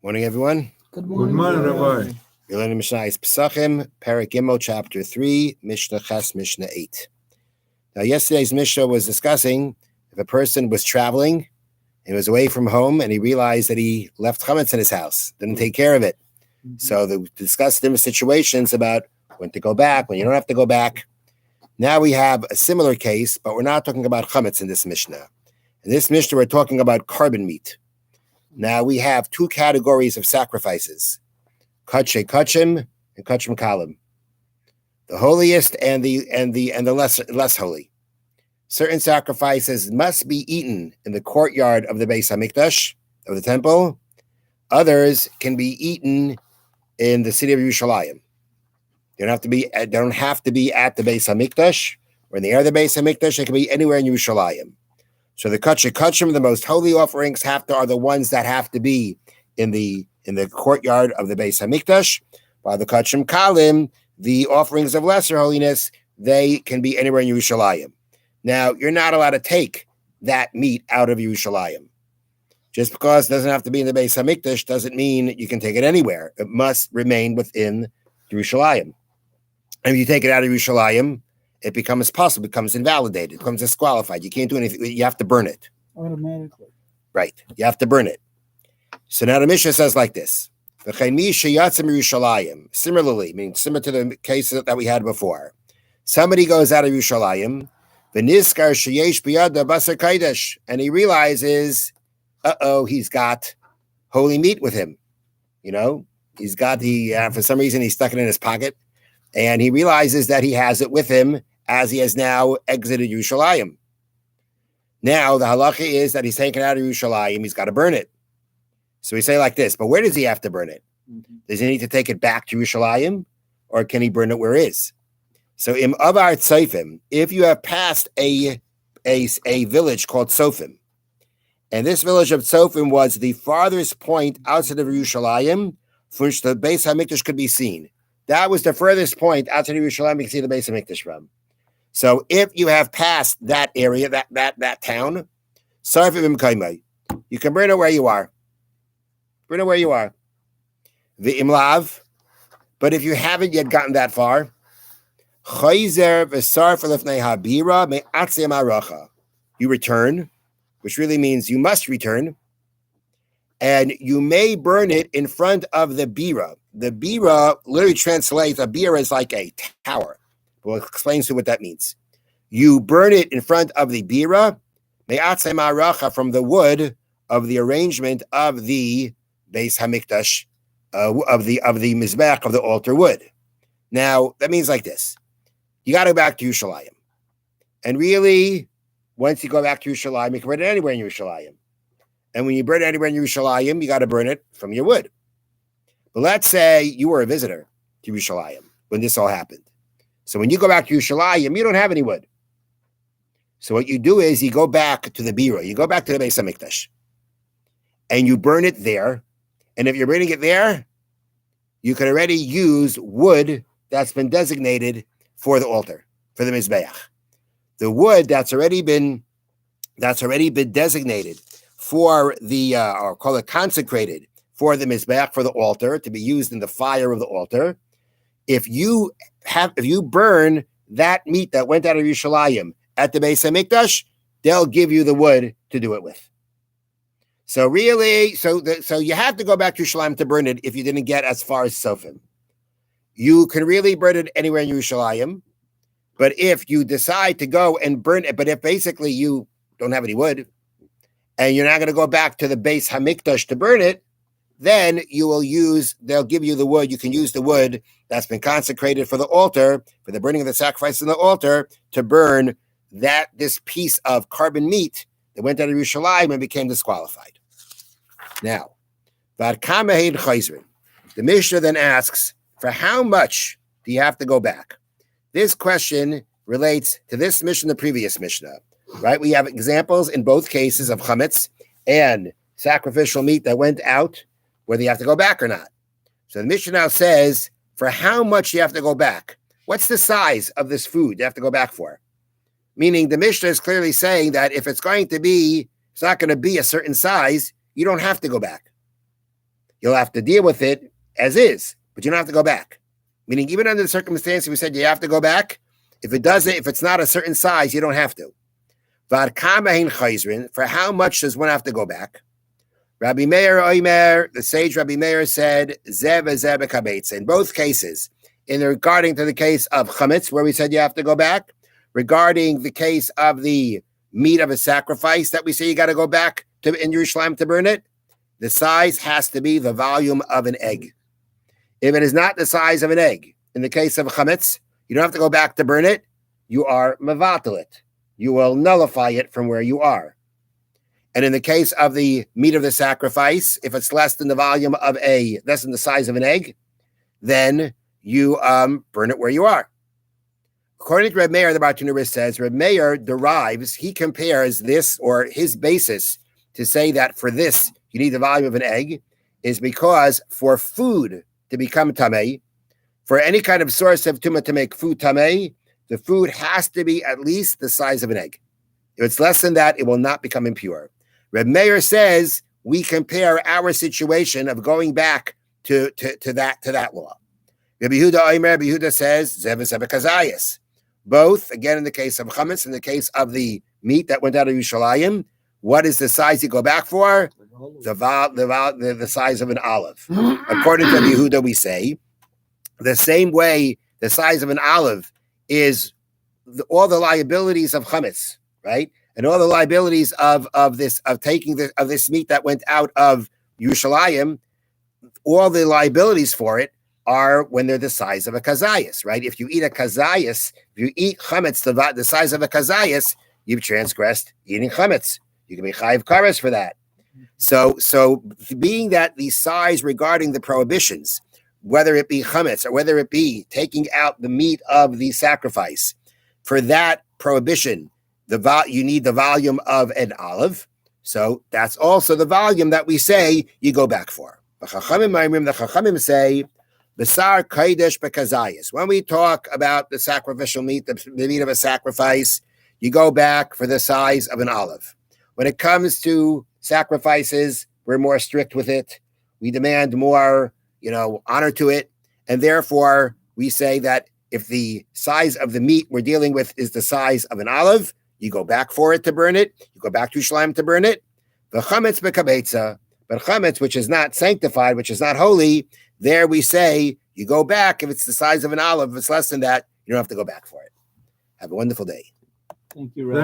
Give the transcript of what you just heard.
Morning, everyone. Good Good morning, morning, Rabbi. Rabbi. We're learning Mishnah Pesachim, Perek Gimel, Chapter 3, Mishnah Ches, Mishnah 8. Now, yesterday's Mishnah was discussing if a person was traveling and was away from home and he realized that he left chametz in his house, didn't take care of it. So they discussed different situations about when to go back, when you don't have to go back. Now we have a similar case, but we're not talking about chametz in this Mishnah. In this Mishnah, we're talking about carbon meat. Now we have two categories of sacrifices, kache kachim and kachim kalim, the holiest and the less holy. Certain sacrifices must be eaten in the courtyard of the Beis Hamikdash, of the temple. Others can be eaten in the city of Yerushalayim. They don't have to be at the Beis Hamikdash or in the air of the Beis Hamikdash. They can be anywhere in Yerushalayim. So the kache kachim, the most holy offerings, are the ones that have to be in the courtyard of the Beis Hamikdash. While the kachim kalim, the offerings of lesser holiness, they can be anywhere in Yerushalayim. Now, you're not allowed to take that meat out of Yerushalayim. Just because it doesn't have to be in the Beis Hamikdash doesn't mean you can take it anywhere. It must remain within Yerushalayim. And if you take it out of Yerushalayim, it becomes invalidated, it becomes disqualified. You can't do anything. You have to burn it. Automatically. Right. You have to burn it. So now the Mishnah says like this. Similarly, meaning similar to the case that we had before. Somebody goes out of Yerushalayim, and he realizes, he's got holy meat with him. You know, he's got for some reason, he stuck it in his pocket. And he realizes that he has it with him as he has now exited Yerushalayim. Now, the halacha is that he's taken out of Yerushalayim, he's got to burn it. So we say like this, but where does he have to burn it? Does he need to take it back to Yerushalayim, or can he burn it where it is? So im avar tzofim, if you have passed a village called Tzofim, and this village of Tzofim was the farthest point outside of Yerushalayim from which the Beis Hamikdash could be seen. That was the furthest point outside of Yerushalayim you can see the Beis Hamikdash from. So if you have passed that area, that town, you can burn it where you are. Burn it where you are. The imlav, but if you haven't yet gotten that far, you return, which really means you must return, and you may burn it in front of the bira. The bira literally translates, a bira is like a tower. We'll explain to you what that means. You burn it in front of the bira, from the wood of the arrangement of the Beis Hamikdash, of the mizbech, of the altar wood. Now, that means like this. You got to go back to Yerushalayim. And really, once you go back to Yerushalayim, you can burn it anywhere in Yerushalayim. And when you burn it anywhere in Yerushalayim, you got to burn it from your wood. But let's say you were a visitor to Yerushalayim when this all happened. So when you go back to Yerushalayim, you don't have any wood. So what you do is you go back to the Bira, you go back to the Beis Hamikdash, and you burn it there. And if you're burning it there, you can already use wood that's been designated for the altar, for the Mizbeach. The wood that's already been designated for the, or call it consecrated, for the Mizbeach, for the altar, to be used in the fire of the altar. If you burn that meat that went out of Yerushalayim at the Beis Hamikdash, they'll give you the wood to do it with. So really, so you have to go back to Yerushalayim to burn it if you didn't get as far as Sofim. You can really burn it anywhere in Yerushalayim, but if you decide to go and burn it, but if basically you don't have any wood, and you're not going to go back to the Beis Hamikdash to burn it, then they'll give you the wood. You can use the wood that's been consecrated for the altar, for the burning of the sacrifice in the altar, to burn this piece of carbon meat that went out of Yerushalayim and became disqualified. Now, the Mishnah then asks, for how much do you have to go back? This question relates to this Mishnah, the previous Mishnah, right? We have examples in both cases of chametz and sacrificial meat that went out, whether you have to go back or not. So the Mishnah now says, for how much you have to go back? What's the size of this food you have to go back for? Meaning the Mishnah is clearly saying that if it's not going to be a certain size, you don't have to go back. you'll have to deal with it as is, but you don't have to go back. Meaning, even under the circumstances we said you have to go back, if it's not a certain size, you don't have to. For how much does one have to go back? Rabbi Meir Oimer, the sage Rabbi Meir said, in both cases, regarding to the case of chametz, where we said you have to go back, regarding the case of the meat of a sacrifice that we say you got to go back to in Yerushalayim to burn it, the size has to be the volume of an egg. If it is not the size of an egg, in the case of chametz, you don't have to go back to burn it. You are mevatel it. You will nullify it from where you are. And in the case of the meat of the sacrifice, if it's less than the volume of less than the size of an egg, then you burn it where you are. According to Reb Meir, the Bartunuris says, Reb Meir he compares this, or his basis to say that for this, you need the volume of an egg, is because for food to become tamei, for any kind of source of tumah to make food tamei, the food has to be at least the size of an egg. If it's less than that, it will not become impure. Reb Meir says we compare our situation of going back to that law. Rabbi Yehuda says kazayas. Both, again, in the case of chametz, in the case of the meat that went out of Yerushalayim, what is the size you go back for? The size of an olive. According to Rabbi Yehuda, we say the same way the size of an olive is all the liabilities of chametz, right? And all the liabilities of this meat that went out of Yerushalayim, all the liabilities for it are when they're the size of a kazayas, right? If you eat a kazayas, if you eat chametz the size of a kazayas, you've transgressed eating chametz. You can be chayiv kares for that. So being that the size regarding the prohibitions, whether it be chametz or whether it be taking out the meat of the sacrifice, for that prohibition, you need the volume of an olive. So that's also the volume that we say you go back for. The Chachamim say, B'sar Kodesh B'kazayas. When we talk about the sacrificial meat, the meat of a sacrifice, you go back for the size of an olive. When it comes to sacrifices, we're more strict with it. We demand more, honor to it. And therefore, we say that if the size of the meat we're dealing with is the size of an olive, you go back for it to burn it. You go back to Yerushalayim to burn it. The chametz b'kabetza, but chametz, which is not sanctified, which is not holy, there we say you go back if it's the size of an olive. If it's less than that, you don't have to go back for it. Have a wonderful day. Thank you, Rabbi.